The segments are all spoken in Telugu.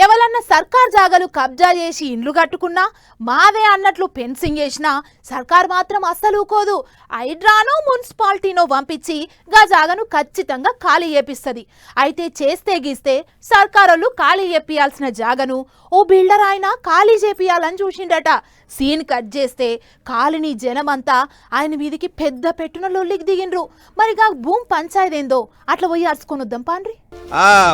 ఎవరన్నా సర్కార్ జాగాలు కబ్జా చేసి ఇండ్లు కట్టుకున్నా మావే అన్నట్లు ఫెన్సింగ్ చేసినా సర్కార్ మాత్రం అస్సలు ఊకోదు. హైడ్రానో మున్సిపాలిటీనో పంపించి గా జాగాను ఖచ్చితంగా ఖాళీ చేపిస్తుంది. అయితే చేస్తే గీస్తే సర్కారోళ్ళు ఖాళీ చేపియాల్సిన జాగను ఓ బిల్డర్ ఆయన ఖాళీ చేపియాలని చూసిండట. సీన్ కట్ చేస్తే కాలనీ జనమంతా ఆయన మీదికి పెద్ద పెట్టున లొల్లికి దిగిండ్రు. మరిగా భూమి పంచాయతేందో అట్లా పోయి అరుచుకొని వద్దాం పాండ్రి.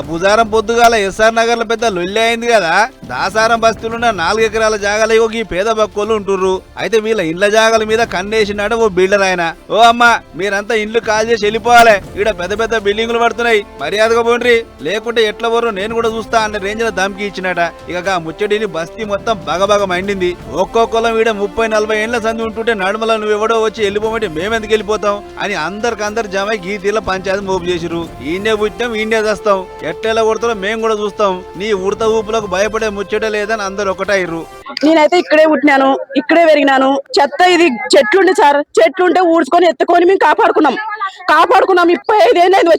బుధారం పొద్దుగాల ఎస్ఆర్ నగర్ లో పెద్ద లొల్లి అయింది కదా. దాసారం బస్తీలున్న 4 ఎకరాల జాగాలో ఈ పేద బక్కోళ్ళు ఉంటుర్రు. అయితే వీళ్ళ ఇండ్ల జాగాల మీద కన్నేసినాడు ఓ బిల్డర్ ఆయన. ఓ అమ్మ, మీరంతా ఇండ్లు కాల్ చేసి వెళ్ళిపోవాలి, ఈడ పెద్ద పెద్ద బిల్డింగులు పడుతున్నాయి, మర్యాదగా పోండ్రి, లేకుంటే ఎట్లా పోరు నేను కూడా చూస్తా అన్న రేంజ్ లో ధమ్కి ఇచ్చినట. ఇక ముచ్చడిని బస్తీ మొత్తం బగబగ మండింది. ఒక్కొక్కలం ఈడ 30-40 ఏళ్ల సంది ఉంటుంటే నడుమల నువ్వెవడో వచ్చి వెళ్ళిపోమంటే మేమెందుకు వెళ్ళిపోతాం అని అందరికందరు జమై గీతీల పంచాయతీ మోపు చేసిరు. ఈయనే పుట్టాం, ఈయనే చేస్తాం, ఎట్టేలా కొడతారో మేము కూడా చూస్తాం, నీ ఉడత ఊపులకు భయపడే ముచ్చట లేదని అందరు ఒకటైర్రు. నేనైతే ఇక్కడే పుట్టినాను, ఇక్కడే పెరిగినాను. చెత్త ఇది చెట్లుండే సార్, చెట్లుంటే ఊడ్చుకొని ఎత్తుకొని మేము కాపాడుకున్నాం. 35 ఏళ్ళు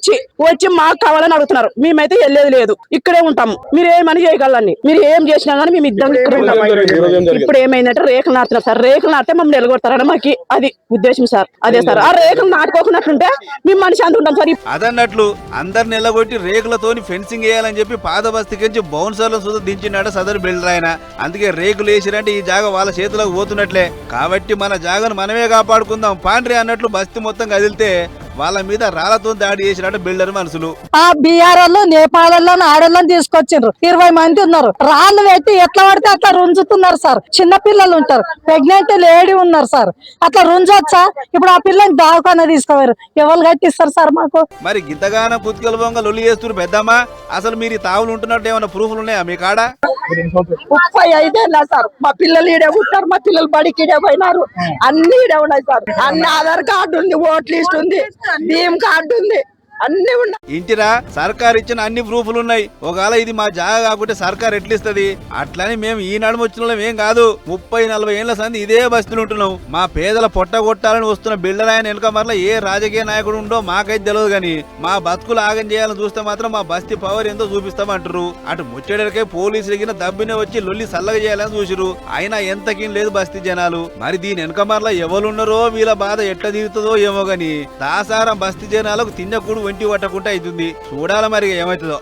వచ్చి మాకు కావాలని అడుగుతున్నారు. మేమైతే వెళ్ళేది లేదు, ఇక్కడే ఉంటాము. మీరు ఏమని చేయగలండి, మీరు ఏం చేసినా కానీ మేము ఇద్దరం ఇక్కడ ఉంటాం. ఇప్పుడు ఏమైందంటే రేకులు నాటుతున్నారు సార్, రేకులు నాటితే మమ్మల్ని నిలగొడతారని మాకు అది ఉద్దేశం సార్. అదే సార్, ఆ రేకులు నాటుకోకున్నట్లుంటే మేము మనిషి అంత ఉంటాం సార్. అదన్నట్లు అందరు నిలగొట్టి రేకులతోని ఫెన్సింగ్ వేయాలని చెప్పి పాత బస్తీకి బౌన్సర్లు సుధ దించినాడు సదరు బిల్డర్ ఆయన. అందుకే రేకులు వేసిరంటే ఈ జాగ వాళ్ళ చేతులకు పోతున్నట్లే. కాబట్టి మన జాగను మనమే కాపాడుకుందాం పాండ్రి అన్నట్లు బస్తీ మొత్తం కదిలితే వాళ్ళ మీద రాళ్లతో దాడి చేసినట్టు బిల్డర్ మనుషులు. ఆ బీఆర్ వాళ్ళు నేపాల్లో ఆడోళ్ళని తీసుకొచ్చిండ్రు, 20 మంది ఉన్నారు. రాళ్ళు పెట్టి ఎట్లా పడితే అట్లా రుంజుతున్నారు సార్. చిన్న పిల్లలు ఉంటారు, ప్రెగ్నెంట్ లేడీ ఉన్నారు సార్. అట్లా రుంజొచ్చా? ఇప్పుడు ఆ పిల్లని దావకాన తీసుకోవారు, ఎవరు కట్టిస్తారు సార్ మాకు? మరి గింతగాన పుత్కల బొంగ లొల్లి చేస్తున్నారు పెద్దమ్మా. అసలు మీరు తావులు ఉంటున్నట్టు ఏమైనా ప్రూఫ్లు ఉన్నాయా మీ కాడ? 35 ఏళ్ళ సార్, మా పిల్లలు ఈడే ఉంటారు, మా పిల్లలు బడికి ఈడే పోయినారు, అన్ని ఈడే ఉన్నాయి సార్. అన్ని ఆధార్ కార్డు ఉంది, ఓట్ లిస్ట్ ఉంది, బియ్యం కార్డు ఉంది, అన్ని ఉన్నాయి. ఇంటిరా సర్కార్ ఇచ్చిన అన్ని ప్రూఫ్లు ఉన్నాయి. ఒకవేళ ఇది మా జాగా కాకుంటే సర్కార్ ఎట్లిస్తుంది? అట్లని మేము ఈ నడుము వచ్చిన ఏం కాదు, 30-40 ఏళ్ల సంది ఇదే బస్తీలు ఉంటున్నాం. మా పేదల పొట్ట కొట్టాలని వస్తున్న బిల్డర్ ఆయన వెనుక మరలా ఏ రాజకీయ నాయకుడు ఉండో మాకైతే తెలియదు గాని మా బతుకులు ఆగం చేయాలని చూస్తే మాత్రం మా బస్తీ పవర్ ఎంతో చూపిస్తామంటారు. అటు ముచ్చడికే పోలీసులు ఎగిన దబ్బినే వచ్చి లొల్లి సల్లగా చేయాలని చూసిరు. అయినా ఎంతకీ లేదు బస్తీ జనాలు. మరి దీని వెనుక మరలా ఎవరున్నారో వీళ్ళ బాధ ఎట్లా తీరుతుందో ఏమో గాని దాసారం బస్తీ జనాలకు తిన్నకూడు ఒంటి పట్టకుండా అవుతుంది. చూడాల మరి ఏమవుతుందో.